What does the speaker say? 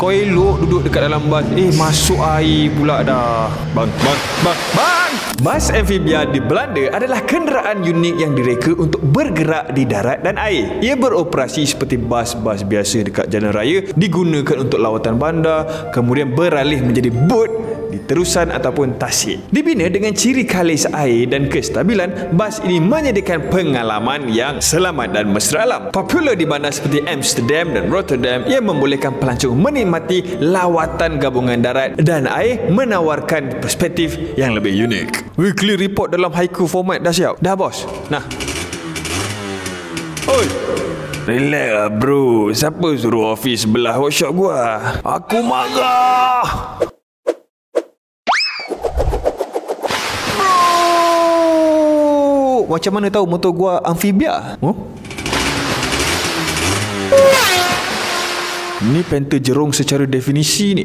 Kau elok duduk dekat dalam bas. Masuk air pula dah. Bang. Bas amfibia di Belanda adalah kenderaan unik yang direka untuk bergerak di darat dan air. Ia beroperasi seperti bas-bas biasa dekat jalan raya, digunakan untuk lawatan bandar, kemudian beralih menjadi bot di terusan ataupun tasik. Dibina dengan ciri kalis air dan kestabilan, bas ini menyediakan pengalaman yang selamat dan mesra alam. Popular di bandar seperti Amsterdam dan Rotterdam, ia membolehkan pelancong menikmati lawatan gabungan darat dan air, menawarkan perspektif yang lebih unik. Weekly report dalam haiku format dah siap? Dah bos? Nah. Oi. Relax lah bro. Siapa suruh office sebelah workshop gua? Aku marah. Macam mana tahu motor gua amfibia? Ni penta jerung secara definisi ni.